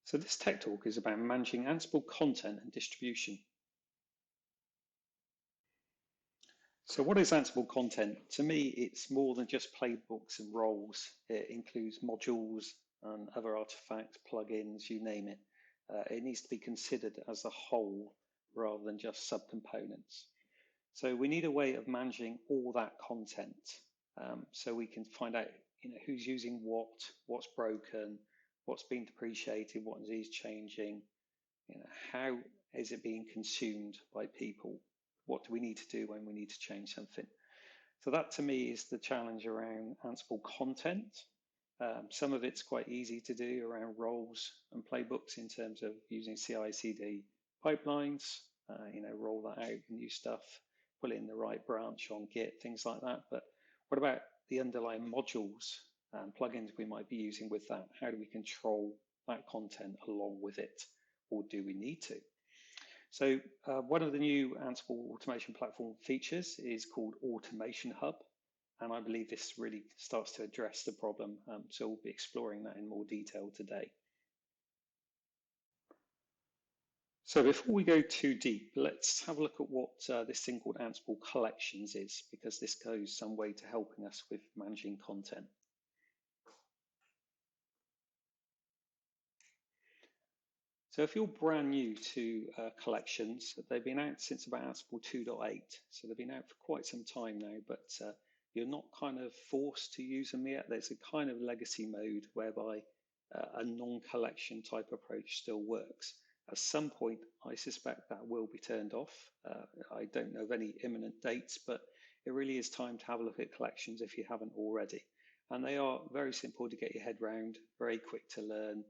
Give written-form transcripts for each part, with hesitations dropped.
So this tech talk is about managing Ansible content and distribution. So what is Ansible content? To me, it's more than just playbooks and roles. It includes modules and other artifacts, plugins, you name it. It needs to be considered as a whole rather than just subcomponents. So we need a way of managing all that content, so we can find out, who's using what, what's broken, what's been depreciated, what is changing, how is it being consumed by people? What do we need to do when we need to change something? So that to me is the challenge around Ansible content. Some of it's quite easy to do around roles and playbooks in terms of using CI/CD pipelines, roll that out, new stuff, put it in the right branch on Git, things like that. But what about the underlying modules and plugins we might be using with that? How do we control that content along with it, or do we need to? So one of the new Ansible Automation Platform features is called Automation Hub. And I believe this really starts to address the problem. So we'll be exploring that in more detail today. So before we go too deep, let's have a look at what this thing called Ansible Collections is, because this goes some way to helping us with managing content. So if you're brand new to collections, they've been out since about Ansible 2.8. So they've been out for quite some time now, but you're not kind of forced to use them yet. There's a kind of legacy mode whereby a non-collection type approach still works. At some point, I suspect that will be turned off. I don't know of any imminent dates, but it really is time to have a look at collections if you haven't already. And they are very simple to get your head around, very quick to learn.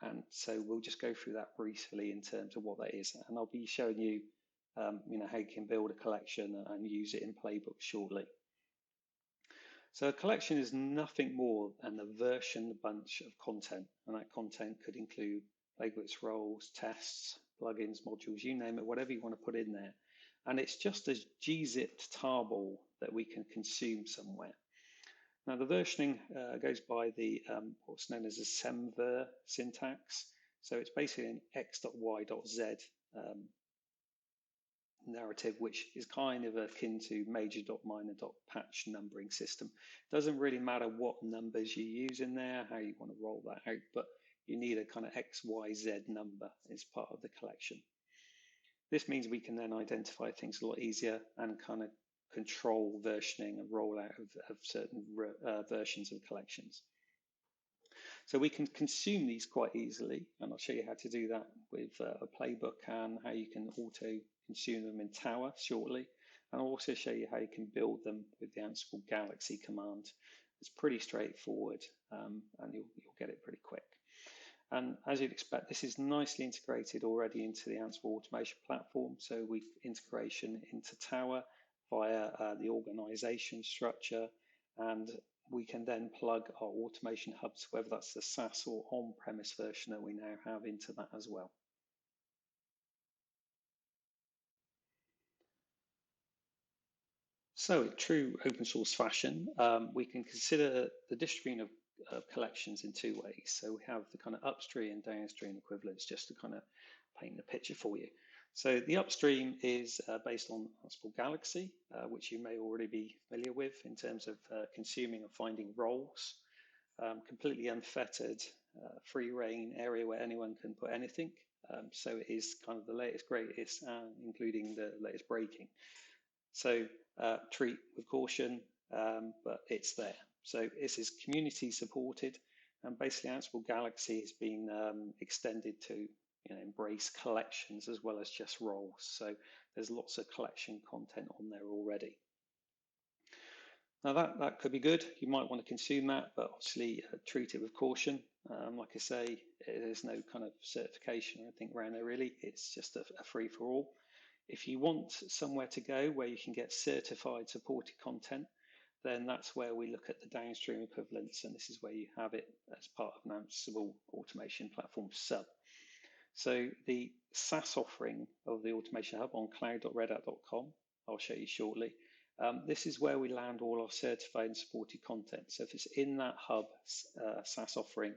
And so we'll just go through that briefly in terms of what that is. And I'll be showing you, how you can build a collection and use it in Playbook shortly. So a collection is nothing more than a version bunch of content. And that content could include playbooks, roles, tests, plugins, modules, you name it, whatever you want to put in there. And it's just a gzipped tarball that we can consume somewhere. Now, the versioning goes by the what's known as a semver syntax. So it's basically an x.y.z narrative, which is kind of akin to major.minor.patch numbering system. Doesn't really matter what numbers you use in there, how you want to roll that out, but you need a kind of XYZ number as part of the collection. This means we can then identify things a lot easier and kind of control versioning and rollout of certain versions of collections. So we can consume these quite easily, and I'll show you how to do that with a playbook and how you can auto consume them in Tower shortly. And I'll also show you how you can build them with the Ansible Galaxy command. It's pretty straightforward, and you'll get it pretty quick. And as you'd expect, this is nicely integrated already into the Ansible Automation Platform. So we've integration into Tower via the organization structure, and we can then plug our automation hubs, whether that's the SaaS or on-premise version that we now have, into that as well. So in true open source fashion, we can consider the distribution of collections in two ways. So we have the kind of upstream and downstream equivalents, just to kind of paint the picture for you. So the upstream is based on Ansible Galaxy, which you may already be familiar with in terms of consuming and finding roles, completely unfettered, free reign area where anyone can put anything. So it is kind of the latest, greatest, including the latest breaking. So treat with caution, but it's there. So this is community supported, and basically Ansible Galaxy has been extended to embrace collections as well as just roles. So there's lots of collection content on there already. Now that could be good. You might want to consume that, but obviously treat it with caution. Like I say, there's no kind of certification or anything around there really. It's just a free for all. If you want somewhere to go where you can get certified supported content, then that's where we look at the downstream equivalents, and this is where you have it as part of an Ansible Automation Platform sub. So the SaaS offering of the Automation Hub on cloud.redhat.com, I'll show you shortly. This is where we land all our certified and supported content. So if it's in that hub SaaS offering,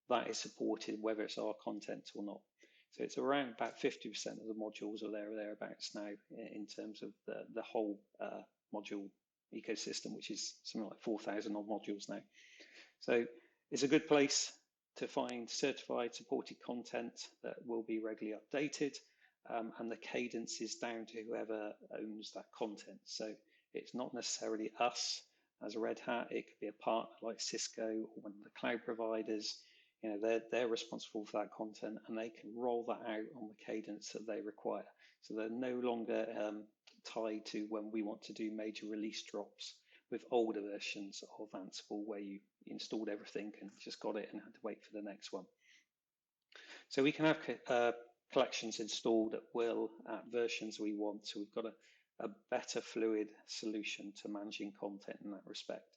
that is supported, whether it's our content or not. So it's around about 50% of the modules are there or thereabouts now in terms of the whole module ecosystem, which is something like 4,000 odd modules now. So it's a good place to find certified supported content that will be regularly updated, and the cadence is down to whoever owns that content. So it's not necessarily us as a Red Hat, it could be a partner like Cisco or one of the cloud providers. You know, they're responsible for that content, and they can roll that out on the cadence that they require. So they're no longer tied to when we want to do major release drops with older versions of Ansible where you installed everything and just got it and had to wait for the next one. So we can have collections installed at will at versions we want. So we've got a better fluid solution to managing content in that respect.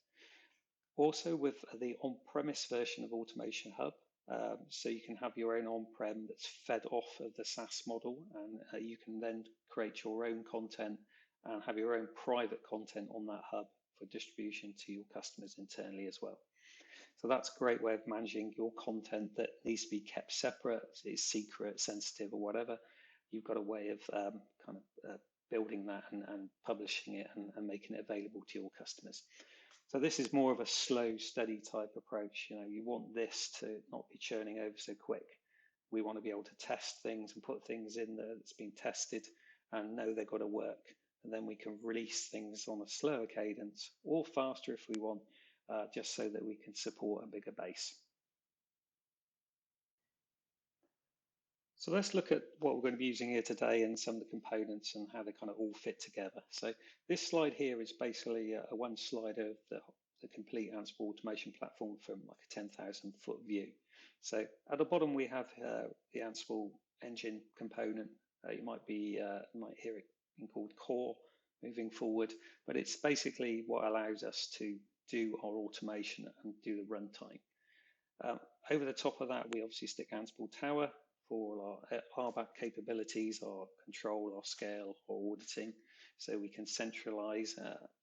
Also with the on-premise version of Automation Hub, so you can have your own on-prem that's fed off of the SaaS model, and you can then create your own content and have your own private content on that hub for distribution to your customers internally as well. So that's a great way of managing your content that needs to be kept separate, is secret, sensitive, or whatever. You've got a way of building that and publishing it and making it available to your customers. So this is more of a slow, steady type approach. You know, you want this to not be churning over so quick. We want to be able to test things and put things in there that's been tested and know they've got to work. And then we can release things on a slower cadence or faster if we want, just so that we can support a bigger base. So let's look at what we're going to be using here today and some of the components and how they kind of all fit together. So this slide here is basically a one slide of the complete Ansible Automation Platform from like a 10,000 foot view. So at the bottom we have the Ansible Engine component. You might hear it being called core moving forward, but it's basically what allows us to do our automation and do the runtime. Over the top of that, we obviously stick Ansible Tower for our RBAC capabilities, our control, our scale, our auditing, so we can centralize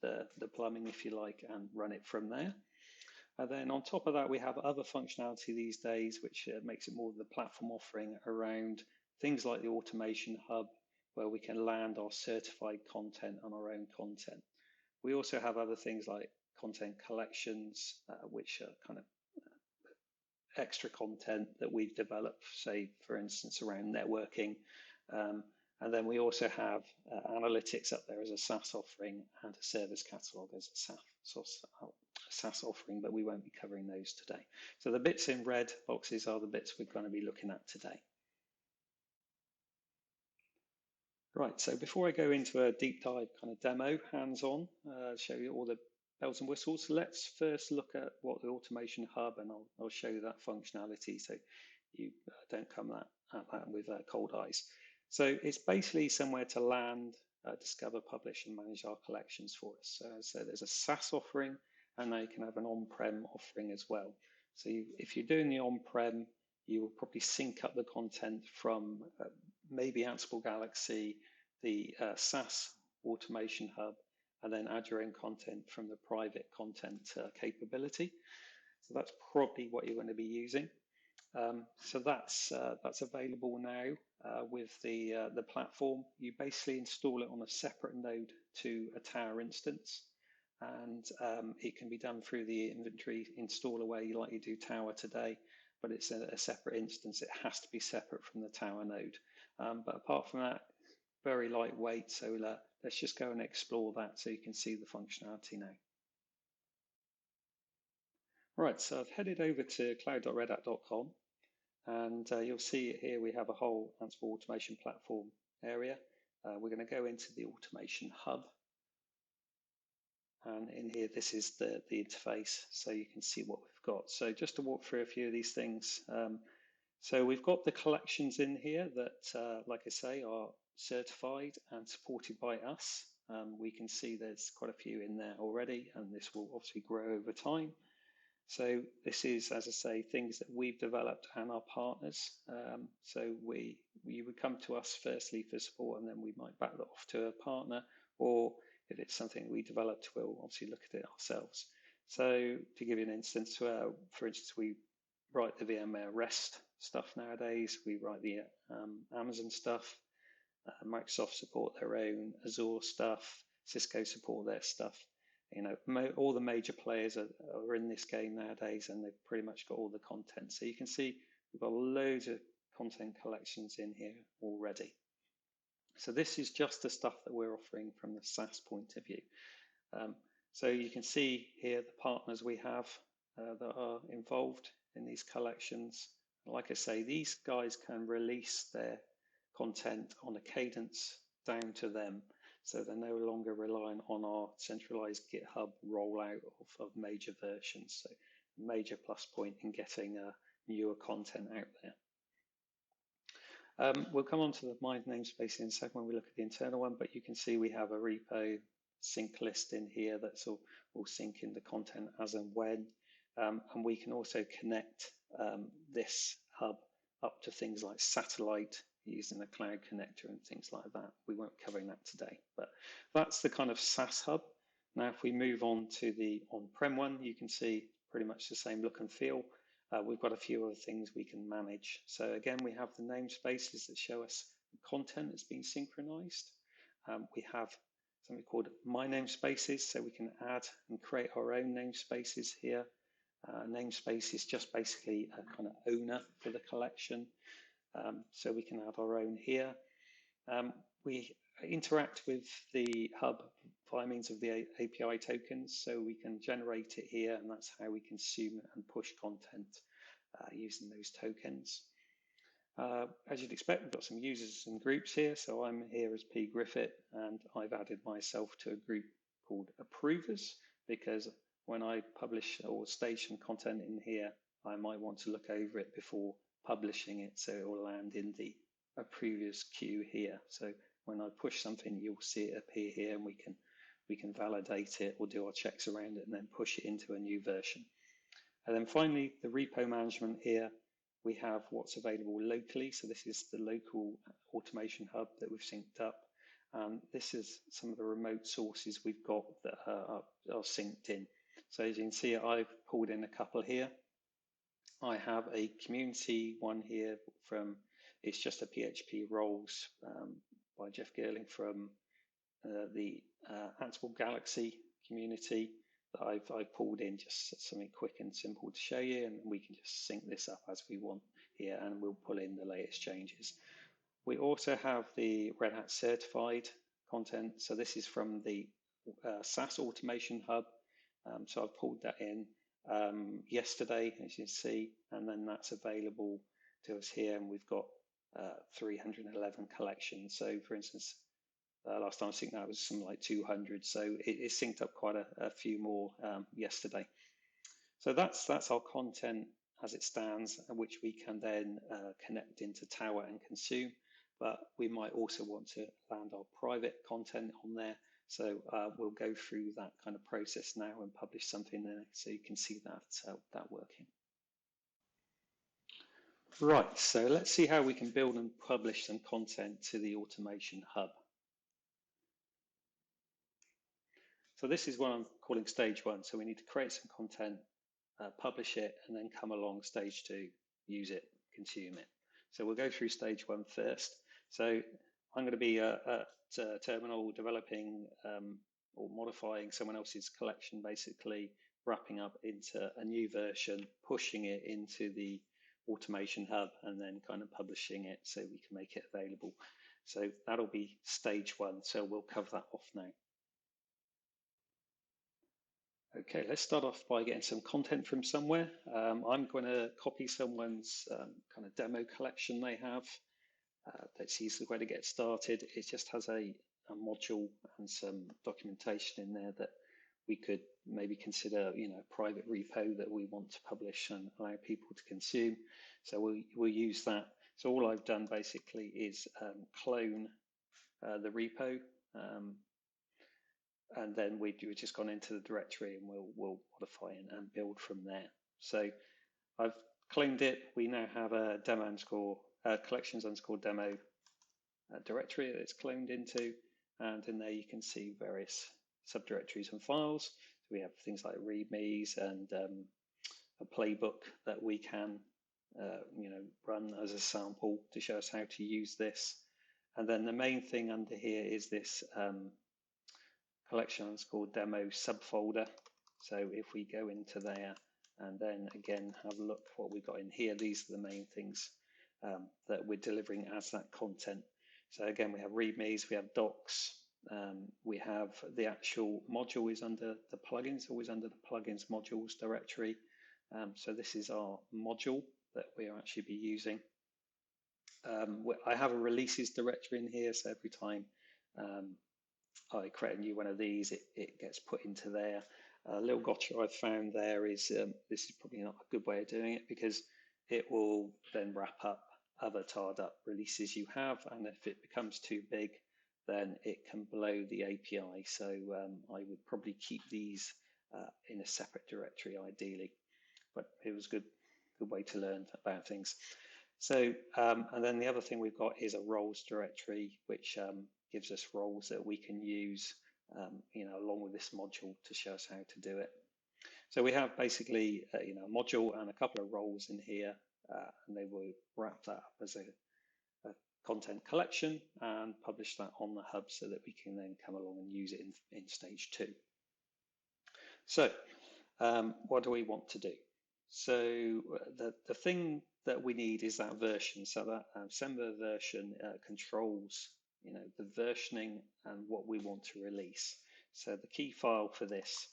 the plumbing, if you like, and run it from there. And then on top of that, we have other functionality these days, which makes it more of the platform offering around things like the Automation Hub, where we can land our certified content on our own content. We also have other things like content collections, which are kind of extra content that we've developed, say, for instance, around networking. And then we also have analytics up there as a SaaS offering and a service catalog as a SaaS offering, but we won't be covering those today. So the bits in red boxes are the bits we're going to be looking at today. Right, so before I go into a deep dive kind of demo, hands-on, show you all the bells and whistles, let's first look at what the Automation Hub, and I'll show you that functionality so you don't come at that with cold eyes. So it's basically somewhere to land, discover, publish, and manage our collections for us. So there's a SaaS offering, and now you can have an on-prem offering as well. So if you're doing the on-prem, you will probably sync up the content from maybe Ansible Galaxy, the SaaS Automation Hub, and then add your own content from the private content capability. So that's probably what you're going to be using. So that's available now with the platform. You basically install it on a separate node to a Tower instance, and it can be done through the inventory installer way like you do Tower today, but it's a separate instance. It has to be separate from the Tower node. But apart from that, very lightweight. So let's just go and explore that so you can see the functionality now. Right, so I've headed over to cloud.redhat.com, and you'll see here we have a whole Ansible Automation Platform area. We're going to go into the Automation Hub. And in here, this is the interface, so you can see what we've got. So just to walk through a few of these things. So we've got the collections in here that, like I say, are certified and supported by us. We can see there's quite a few in there already, and this will obviously grow over time. So this is, as I say, things that we've developed and our partners. So you would come to us firstly for support, and then we might back that off to a partner, or if it's something we developed, we'll obviously look at it ourselves. So to give you an instance, for instance, we write the VMware REST stuff nowadays. We write the Amazon stuff. Microsoft support their own Azure stuff. Cisco support their stuff. You know, all the major players are in this game nowadays, and they've pretty much got all the content. So you can see we've got loads of content collections in here already. So this is just the stuff that we're offering from the SaaS point of view. So you can see here the partners we have that are involved in these collections. Like I say, these guys can release their content on a cadence down to them. So they're no longer relying on our centralized GitHub rollout of major versions. So major plus point in getting newer content out there. We'll come on to the My namespace in a second when we look at the internal one, but you can see we have a repo sync list in here that's all syncing the content as and when. And we can also connect this hub up to things like satellite using a cloud connector and things like that. We won't be covering that today, but that's the kind of SaaS hub. Now, if we move on to the on-prem one, you can see pretty much the same look and feel. We've got a few other things we can manage. So again, we have the namespaces that show us the content that's been synchronized. We have something called My Namespaces, so we can add and create our own namespaces here. Namespace is just basically a kind of owner for the collection. So we can add our own here. We interact with the hub by means of the API tokens, so we can generate it here, and that's how we consume and push content using those tokens. As you'd expect, we've got some users and groups here. So I'm here as P. Griffith, and I've added myself to a group called Approvers, because when I publish or stage some content in here, I might want to look over it before publishing it, so it will land in the Approvers queue here. So when I push something, you'll see it appear here, and we can validate it or do our checks around it and then push it into a new version. And then finally, the repo management here, we have what's available locally. So this is the local automation hub that we've synced up. This is some of the remote sources we've got that are synced in. So as you can see, I've pulled in a couple here. I have a community one here from, it's just a PHP roles by Jeff Gerling from the Ansible Galaxy community that I've pulled in, just something quick and simple to show you, and we can just sync this up as we want here, and we'll pull in the latest changes. We also have the Red Hat certified content. So this is from the SaaS Automation Hub. So I've pulled that in yesterday, as you can see, and then that's available to us here, and we've got 311 collections. So for instance, last time I synced that was something like 200. So it synced up quite a few more yesterday. So that's our content as it stands, which we can then connect into Tower and consume. But we might also want to land our private content on there. So we'll go through that kind of process now and publish something there, so you can see that working. Right, so let's see how we can build and publish some content to the Automation Hub. So this is what I'm calling stage one. So we need to create some content, publish it, and then come along stage two, use it, consume it. So we'll go through stage one first. So I'm going to be at terminal developing or modifying someone else's collection, basically wrapping up into a new version, pushing it into the Automation Hub, and then kind of publishing it so we can make it available. So that'll be stage one. So we'll cover that off now. Okay, let's start off by getting some content from somewhere. I'm going to copy someone's kind of demo collection they have. That's the easiest way to get started. It just has a module and some documentation in there that we could maybe consider, a private repo that we want to publish and allow people to consume. So we'll use that. So all I've done basically is clone the repo, and then we've just gone into the directory and we'll modify and build from there. So I've cloned it. We now have a demo collections underscore demo directory that it's cloned into, and in there you can see various subdirectories and files. So we have things like readmes and playbook that we can run as a sample to show us how to use this. And then the main thing under here is this collections called demo subfolder. So if we go into there and then again have a look what we've got in here, these are the main things that we're delivering as that content. So again, we have readmes, we have docs, we have the actual module is under the plugins, always under the plugins modules directory. So this is our module that we'll actually be using. I have a releases directory in here, so every time I create a new one of these, it gets put into there. A little gotcha I've found there is this is probably not a good way of doing it, because it will then wrap up other tarred up releases you have, and if it becomes too big, then it can blow the API. So I would probably keep these in a separate directory ideally, but it was a good way to learn about things. So, and then the other thing we've got is a roles directory, which gives us roles that we can use, along with this module to show us how to do it. So we have basically, a module and a couple of roles in here, and they will wrap that up as a content collection and publish that on the hub so that we can then come along and use it in stage 2. So, what do we want to do? So the thing that we need is that version. So that December version controls, the versioning and what we want to release. So the key file for this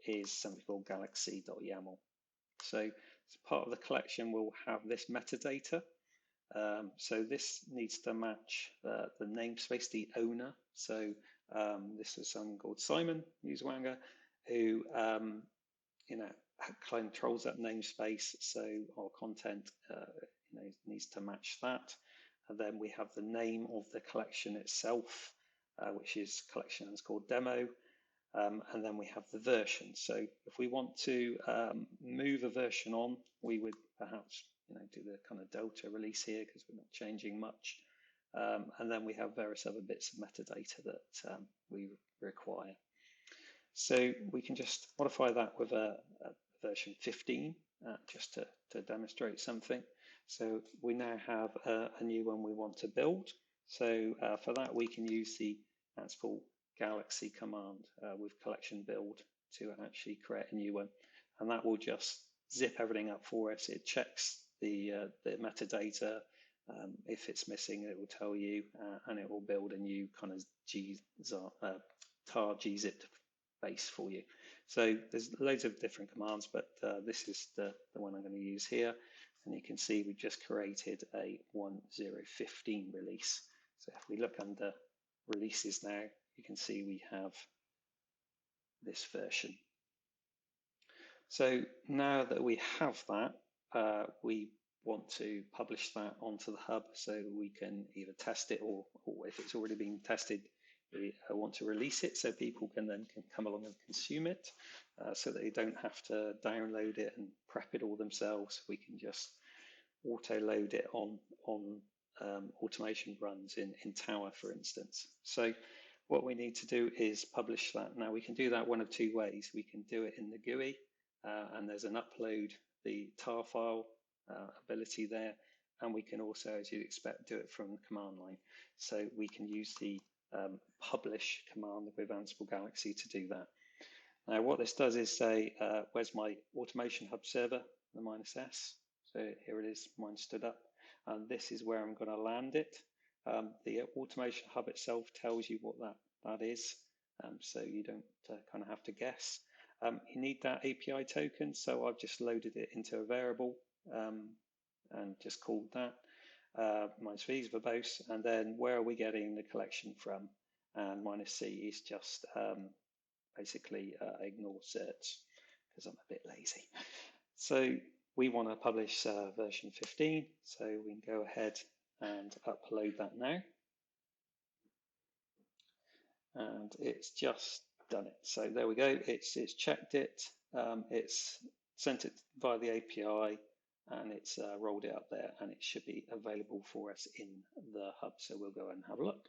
is something called galaxy.yaml. So as part of the collection, we'll have this metadata. So this needs to match the namespace, the owner. So this is someone called Simon Newswanger, who controls that namespace. So our content needs to match that. And then we have the name of the collection itself, which is collections called demo. And then we have the version. So if we want to move a version on, we would perhaps do the kind of delta release here because we're not changing much. And then we have various other bits of metadata that we require. So we can just modify that with a version 15 just to demonstrate something. So we now have a new one we want to build. So for that, we can use the Ansible Galaxy command with collection build to actually create a new one. And that will just zip everything up for us. It checks the metadata. If it's missing, it will tell you, and it will build a new kind of tar gzipped base for you. So there's loads of different commands, but this is the one I'm going to use here. And you can see we just created a 1015 release. So if we look under releases now, you can see we have this version. So now that we have that, we want to publish that onto the hub so we can either test it or if it's already been tested, we want to release it so people can come along and consume it so that they don't have to download it and prep it all themselves. We can just auto load it on automation runs in Tower, for instance. So what we need to do is publish that. Now we can do that one of two ways. We can do it in the GUI and there's an upload the tar file ability there, and we can also, as you'd expect, do it from the command line. So we can use the publish command with Ansible Galaxy to do that. Now what this does is say, where's my automation hub server, the -s. So here it is, mine stood up, and this is where I'm going to land it. The automation hub itself tells you what that is, so you don't kind of have to guess. You need that API token, so I've just loaded it into a variable and just called that -v verbose, and then where are we getting the collection from? And -c is just basically ignore certs because I'm a bit lazy. So we want to publish version 15, so we can go ahead and upload that now. And it's just done it. So there we go. It's checked it. It's sent it via the API, and it's rolled it up there, and it should be available for us in the hub. So we'll go and have a look.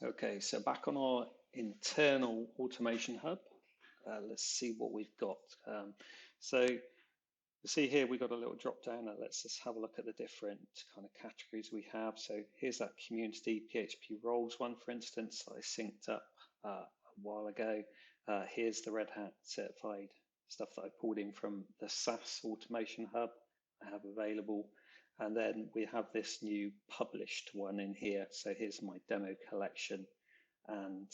Okay, so back on our internal automation hub, let's see what we've got. So you see here we've got a little drop down that lets us have a look at the different kind of categories we have. So here's that community PHP roles one, for instance, that I synced up a while ago. Here's the Red Hat certified stuff that I pulled in from the SaaS Automation Hub I have available. And then we have this new published one in here. So here's my demo collection, and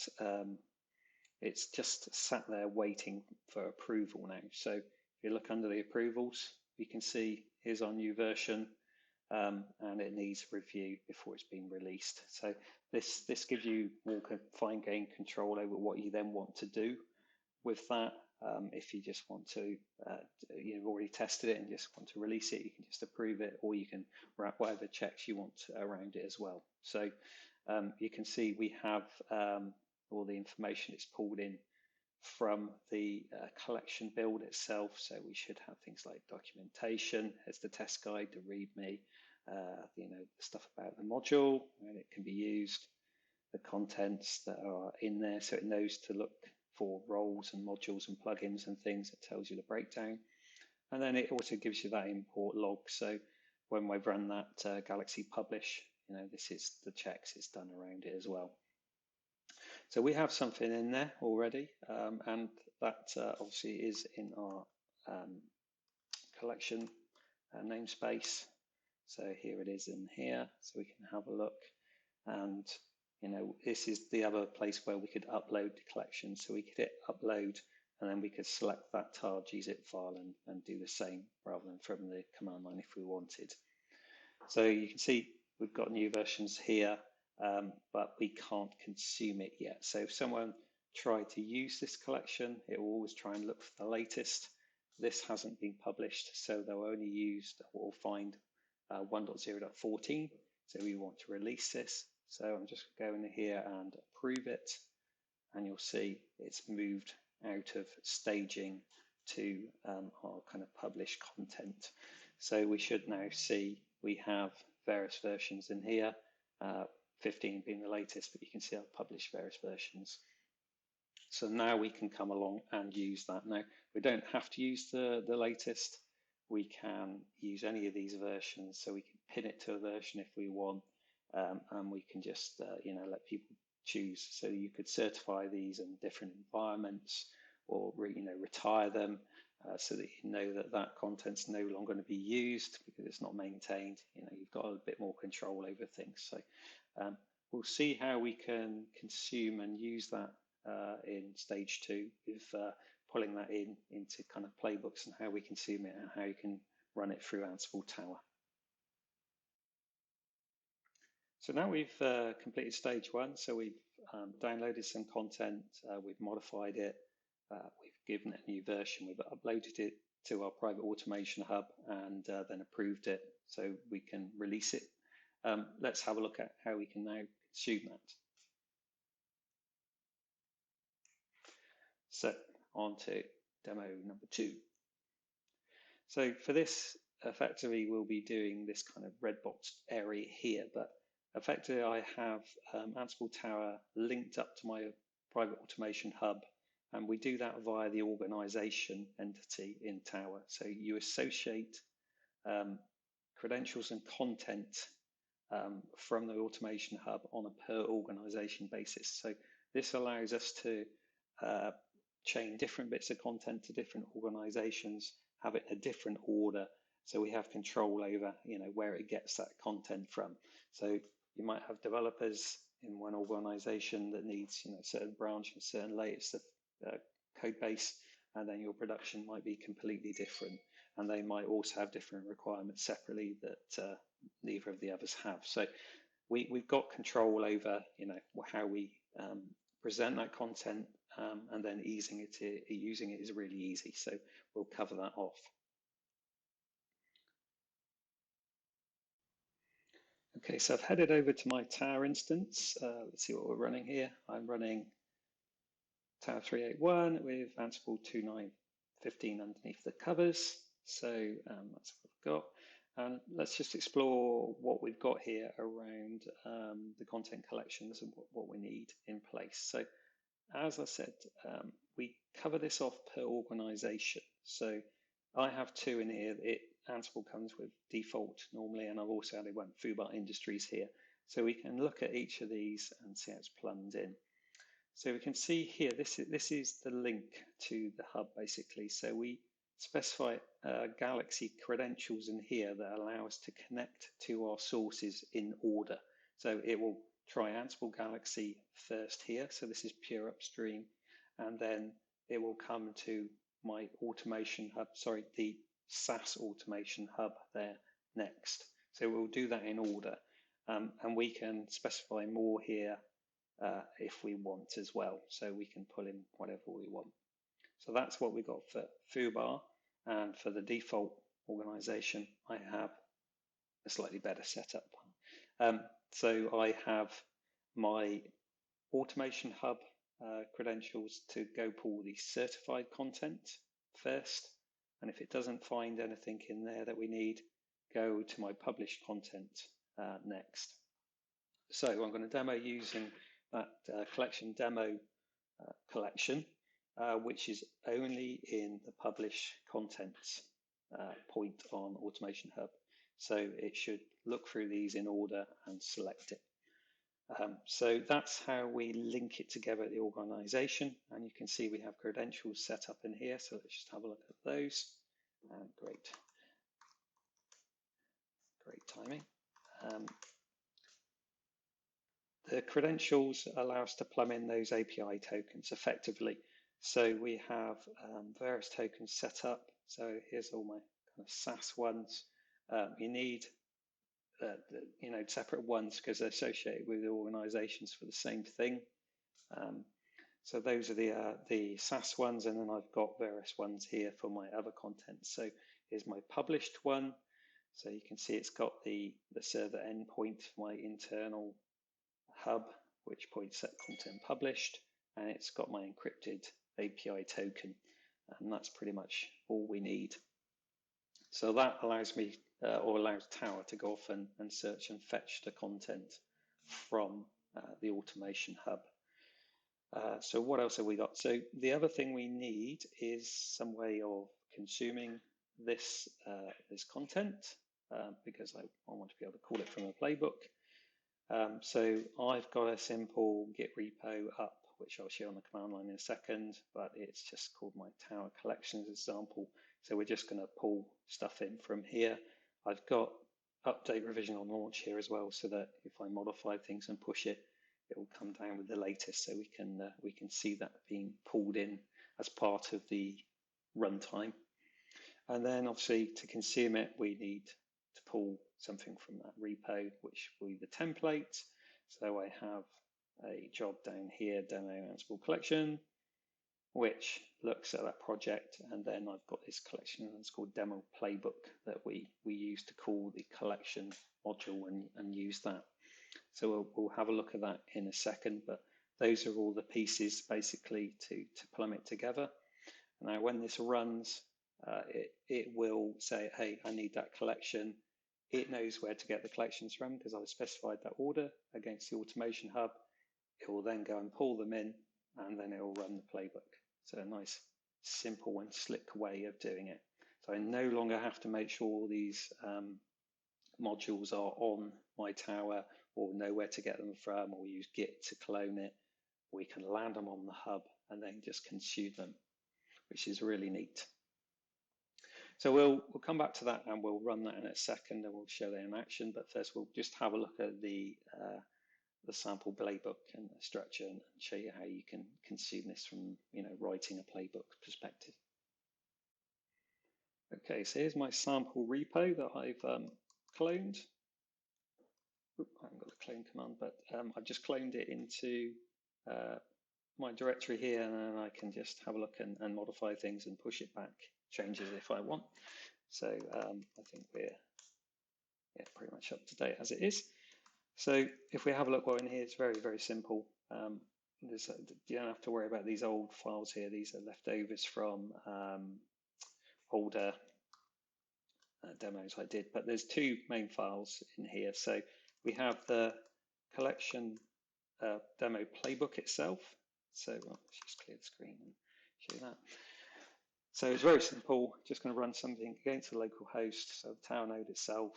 it's just sat there waiting for approval now. So if you look under the approvals, you can see here's our new version, and it needs review before it's been released. So this gives you more fine-grained control over what you then want to do with that. If you just want to, you've already tested it and just want to release it, you can just approve it, or you can wrap whatever checks you want around it as well. So you can see we have all the information it's pulled in from the collection build itself. So we should have things like documentation, there's the test guide, the README, the stuff about the module, and it can be used, the contents that are in there, so it knows to look for roles and modules and plugins and things. It tells you the breakdown, and then it also gives you that import log. So when we've run that Galaxy publish, this is the checks it's done around it as well. So we have something in there already, and that obviously is in our collection namespace. So here it is in here, so we can have a look. And this is the other place where we could upload the collection. So we could hit upload, and then we could select that tar gzip file and do the same rather than from the command line if we wanted. So you can see we've got new versions here, but we can't consume it yet. So if someone tried to use this collection, it will always try and look for the latest. This hasn't been published, so they'll only use or find 1.0.14. So we want to release this. So I'm just going in here and approve it, and you'll see it's moved out of staging to our kind of published content. So we should now see we have various versions in here, 15 being the latest, but you can see I've published various versions. So now we can come along and use that. Now, we don't have to use the latest. We can use any of these versions, so we can pin it to a version if we want, and we can just let people choose. So you could certify these in different environments, or retire them, so that you know that that content's no longer going to be used because it's not maintained. You've got a bit more control over things. So we'll see how we can consume and use that in stage 2 with pulling that into kind of playbooks and how we consume it and how you can run it through Ansible Tower. So now we've completed stage 1. So we've downloaded some content, we've modified it, we've given it a new version, we've uploaded it to our private automation hub, and then approved it so we can release it. Let's have a look at how we can now consume that. So on to demo number 2. So for this, effectively, we'll be doing this kind of red box area here, but effectively I have Ansible Tower linked up to my private automation hub, and we do that via the organization entity in Tower. So you associate credentials and content from the automation hub on a per organization basis. So this allows us to chain different bits of content to different organizations, have it in a different order, so we have control over where it gets that content from. So you might have developers in one organization that needs certain branch and certain latest code base, and then your production might be completely different, and they might also have different requirements separately that neither of the others have. So we've got control over how we present that content, and then using it is really easy. So we'll cover that off. Okay, so I've headed over to my Tower instance. Let's see what we're running here. I'm running Tower 381 with Ansible 2.9.15 underneath the covers. So that's what I've got. And let's just explore what we've got here around the content collections and what we need in place. So as I said, we cover this off per organization. So I have two in here. Ansible comes with default normally, and I've also added one, Foobar Industries here. So we can look at each of these and see how it's plumbed in. So we can see here, this is the link to the hub basically. So we specify Galaxy credentials in here that allow us to connect to our sources in order. So it will try Ansible Galaxy first here. So this is pure upstream. And then it will come to my automation hub, sorry, the SaaS automation hub there next. So we'll do that in order. And we can specify more here if we want as well. So we can pull in whatever we want. So that's what we got for Foobar. And for the default organization, I have a slightly better setup. So I have my automation hub credentials to go pull the certified content first. And if it doesn't find anything in there that we need, go to my published content next. So I'm going to demo using that collection demo collection, which is only in the publish contents point on Automation Hub. So it should look through these in order and select it. So that's how we link it together at the organization. And you can see we have credentials set up in here. So let's just have a look at those. Great timing. The credentials allow us to plumb in those API tokens effectively. So we have various tokens set up. So here's all my kind of SaaS ones. You need separate ones because they're associated with the organizations for the same thing. So those are the SaaS ones, and then I've got various ones here for my other content. So here's my published one. So you can see it's got the server endpoint for my internal hub, which points at content published, and it's got my encrypted API token, and that's pretty much all we need. So that allows me, or allows Tower to go off and search and fetch the content from the automation hub. So what else have we got? So the other thing we need is some way of consuming this content, because I want to be able to call it from a playbook. So I've got a simple git repo up, which I'll show on the command line in a second, but it's just called my Tower Collections example. So we're just going to pull stuff in from here. I've got update revision on launch here as well, so that if I modify things and push it, it will come down with the latest, so we can see that being pulled in as part of the runtime. And then obviously to consume it, we need to pull something from that repo, which will be the template. So I have a job down here, demo Ansible collection, which looks at that project, and then I've got this collection that's called demo playbook that we use to call the collection module and use that. So we'll have a look at that in a second, but those are all the pieces basically to plumb it together. Now when this runs, it will say, hey, I need that collection. It knows where to get the collections from because I've specified that order against the automation hub. It will then go and pull them in, and then it will run the playbook. So a nice, simple and slick way of doing it. So I no longer have to make sure all these modules are on my Tower or know where to get them from, or use Git to clone it. We can land them on the hub and then just consume them, which is really neat. So we'll come back to that and we'll run that in a second and we'll show that in action. But first we'll just have a look at the sample playbook and the structure and show you how you can consume this from writing a playbook perspective. Okay, so here's my sample repo that I've cloned. I haven't got the clone command, but I've just cloned it into my directory here, and then I can just have a look and modify things and push it back, changes if I want. So I think we're pretty much up to date as it is. So if we have a look in here, it's very, very simple. You don't have to worry about these old files here. These are leftovers from older demos I did, but there's two main files in here. So we have the collection demo playbook itself. So let's just clear the screen and show you that. So it's very simple, just going to run something against the local host, so the tower node itself,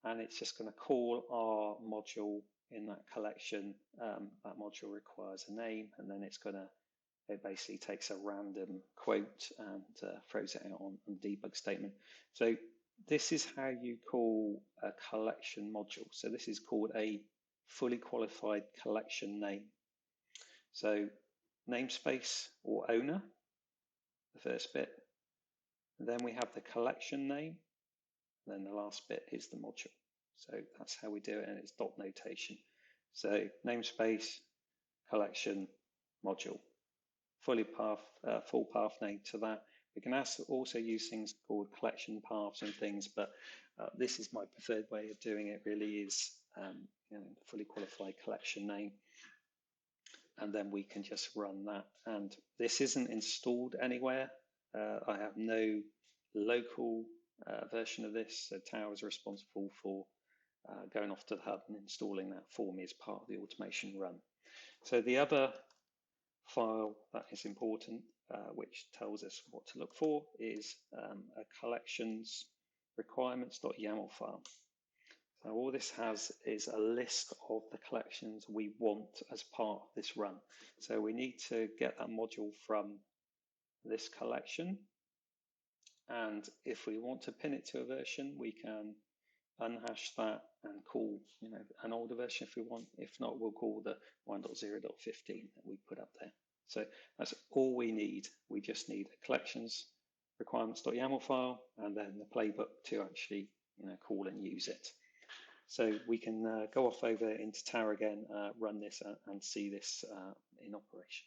and it's just going to call our module in that collection. That module requires a name, and then it basically takes a random quote and throws it out on the debug statement. So this is how you call a collection module. So this is called a fully qualified collection name. So namespace or owner, the first bit. Then we have the collection name. Then the last bit is the module. So that's how we do it, and it's dot notation. So namespace, collection, module. Full path name to that. We can also use things called collection paths and things, but this is my preferred way of doing it. Really is fully qualified collection name, and then we can just run that. And this isn't installed anywhere. I have no local version of this, so Tower is responsible for going off to the hub and installing that for me as part of the automation run. So the other file that is important, which tells us what to look for, is a collections requirements.yaml file. So all this has is a list of the collections we want as part of this run. So we need to get that module from this collection, and if we want to pin it to a version, we can unhash that and call an older version if we want. If not, we'll call the 1.0.15 that we put up there. So that's all we need. We just need a collections requirements.yaml file and then the playbook to actually call and use it. So we can go off over into Tower again, run this and see this in operation.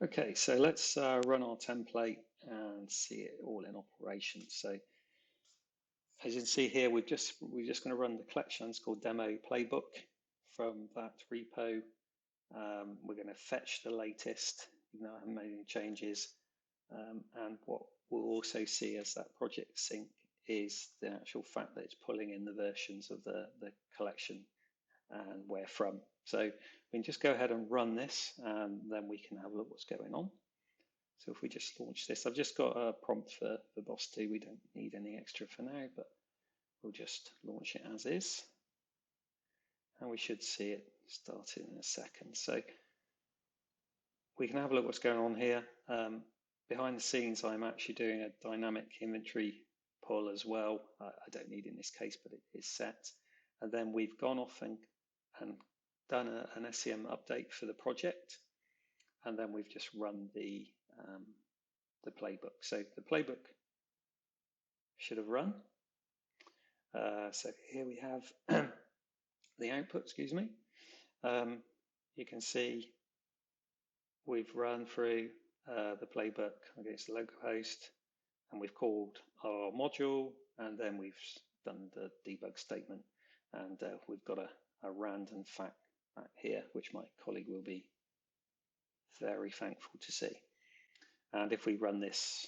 Okay, so let's run our template and see it all in operation. So as you can see here, we're just going to run the collections called demo playbook from that repo. We're going to fetch the latest, even though I haven't made any changes. And what we'll also see as that project sync is the actual fact that it's pulling in the versions of the collection and where from. So we can just go ahead and run this, and then we can have a look what's going on. So if we just launch this, I've just got a prompt for boss 2. We don't need any extra for now, but we'll just launch it as is. And we should see it starting in a second. So we can have a look what's going on here. Behind the scenes, I'm actually doing a dynamic inventory pull as well. I don't need in this case, but it is set. And then we've gone off and done an SEM update for the project. And then we've just run the playbook. So the playbook should have run. So here we have the output, excuse me. You can see we've run through the playbook against the local host, and we've called our module, and then we've done the debug statement, and we've got a random fact back here, which my colleague will be very thankful to see. And if we run this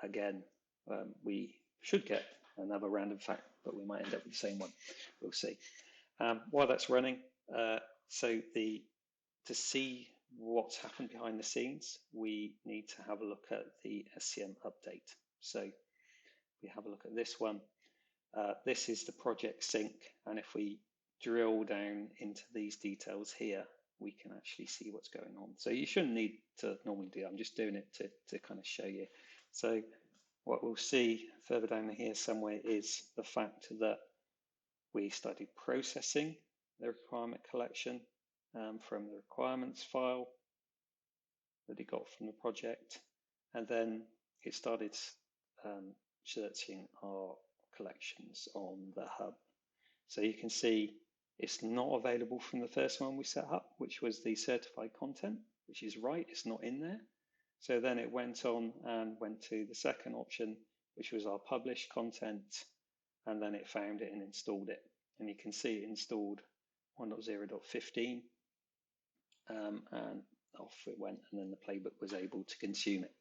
again, we should get another random fact, but we might end up with the same one. We'll see. While that's running, to see what's happened behind the scenes, we need to have a look at the SCM update. So we have a look at this one. This is the project sync, and if we drill down into these details here, we can actually see what's going on. So you shouldn't need to normally do it. I'm just doing it to kind of show you. So what we'll see further down here somewhere is the fact that we started processing the requirement collection from the requirements file that it got from the project, and then it started searching our collections on the hub. So you can see it's not available from the first one we set up, which was the certified content, which is right, it's not in there. So then it went on and went to the second option, which was our published content, and then it found it and installed it. And you can see it installed 1.0.15, and off it went, and then the playbook was able to consume it.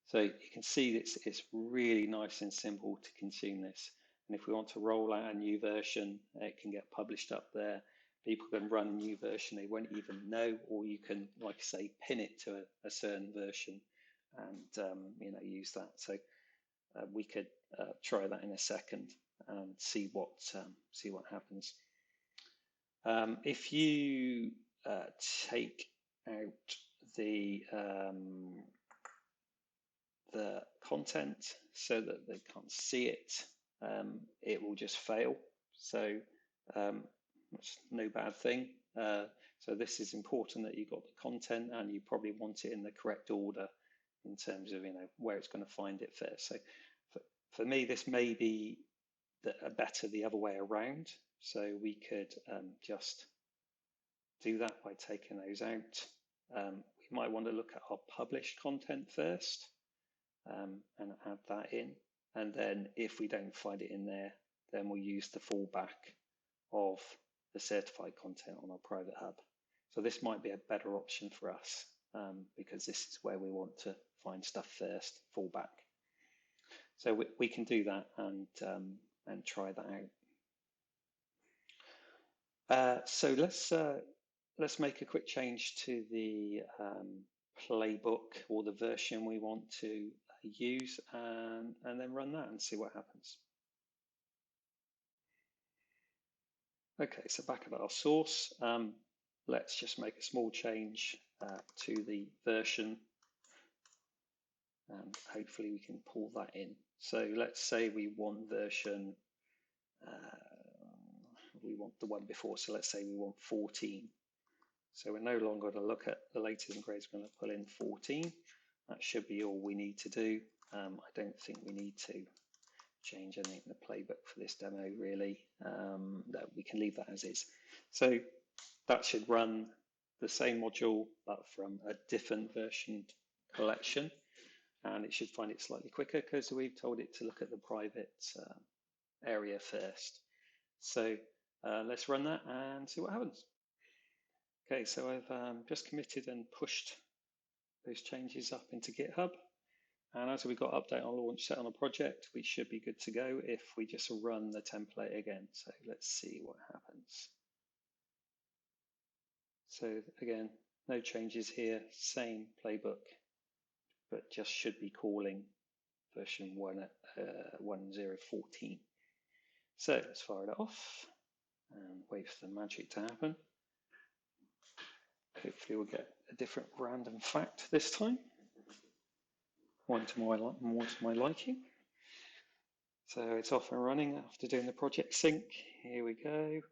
So you can see it's really nice and simple to consume this. And if we want to roll out a new version, it can get published up there. people can run a new version they won't even know, or you can, like I say, pin it to a certain version and use that. So we could try that in a second and see what happens. If you take out the content so that they can't see it, it will just fail. So that's no bad thing. So this is important that you got the content and you probably want it in the correct order in terms of where it's going to find it first. So for me, this may be better the other way around. So we could just do that by taking those out. We might want to look at our published content first and add that in. And then if we don't find it in there, then we'll use the fallback of the certified content on our private hub. So this might be a better option for us because this is where we want to find stuff first, fallback. So we can do that and try that out. So let's make a quick change to the playbook or the version we want to use and then run that and see what happens. Okay, so back at our source, let's just make a small change to the version and hopefully we can pull that in. So let's say we want version, we want the one before, so let's say we want 14. So we're no longer going to look at the latest and greatest, we're going to pull in 14. That should be all we need to do. I don't think we need to change anything in the playbook for this demo really. That we can leave that as is. So that should run the same module but from a different versioned collection, and it should find it slightly quicker because we've told it to look at the private area first. So let's run that and see what happens. Okay, so I've just committed and pushed those changes up into GitHub. And as we got update on launch set on a project, we should be good to go if we just run the template again. So let's see what happens. So again, no changes here, same playbook, but just should be calling version 1014. So let's fire it off and wait for the magic to happen. Hopefully we'll get a different random fact this time. More to my liking. So it's off and running after doing the project sync. Here we go.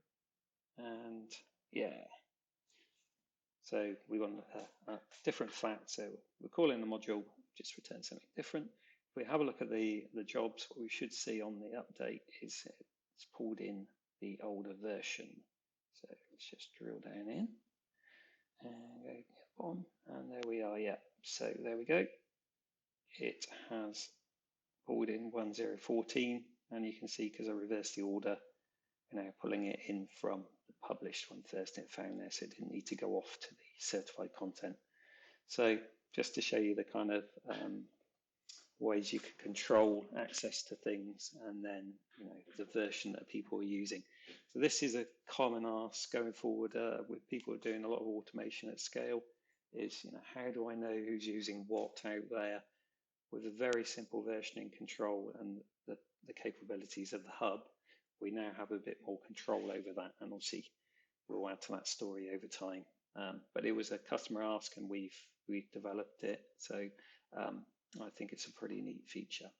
And yeah. So we want a different fact. So we're calling the module, just return something different. If we have a look at the jobs, what we should see on the update is it's pulled in the older version. So let's just drill down in and go on. And there we are. Yeah. So there we go. It has pulled in 1014, and you can see because I reversed the order, we're now pulling it in from the published one first, and it found there, so it didn't need to go off to the certified content. So just to show you the kind of ways you can control access to things and then the version that people are using. So this is a common ask going forward with people doing a lot of automation at scale is, how do I know who's using what out there? With a very simple versioning control and the capabilities of the hub, we now have a bit more control over that, and obviously we'll add to that story over time. But it was a customer ask and we've developed it, so I think it's a pretty neat feature.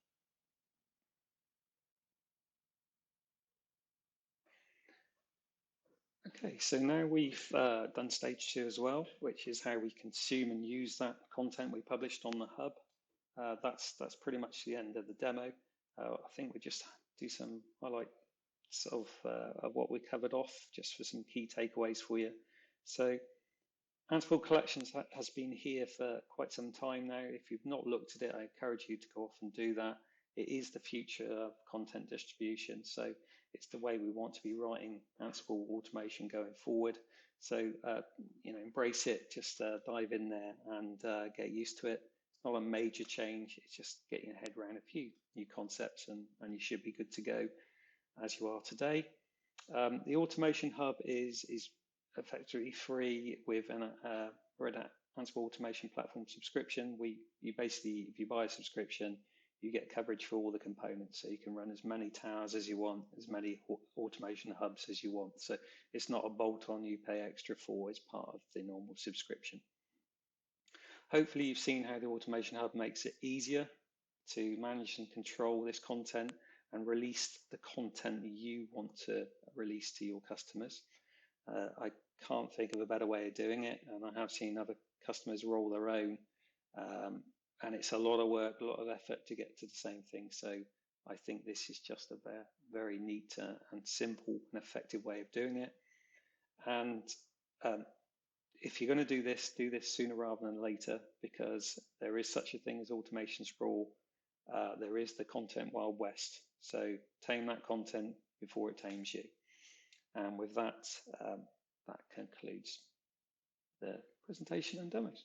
Okay, so now we've done stage 2 as well, which is how we consume and use that content we published on the hub. That's pretty much the end of the demo. I think we just do some highlights of what we covered off, just for some key takeaways for you. So Ansible Collections has been here for quite some time now. If you've not looked at it, I encourage you to go off and do that. It is the future of content distribution. So it's the way we want to be writing Ansible automation going forward. So, embrace it, just dive in there and get used to it. It's not a major change. It's just getting your head around a few new concepts and you should be good to go as you are today. The Automation Hub is effectively free with an Red Hat Ansible Automation Platform subscription. You basically, if you buy a subscription, you get coverage for all the components. So you can run as many towers as you want, as many automation hubs as you want. So it's not a bolt-on you pay extra for as part of the normal subscription. Hopefully you've seen how the Automation Hub makes it easier to manage and control this content and release the content that you want to release to your customers. I can't think of a better way of doing it, and I have seen other customers roll their own, and it's a lot of work, a lot of effort to get to the same thing. So I think this is just a very neat and simple and effective way of doing it. And if you're going to do this sooner rather than later, because there is such a thing as automation sprawl. There is the content Wild West. So tame that content before it tames you. And with that, that concludes the presentation and demos.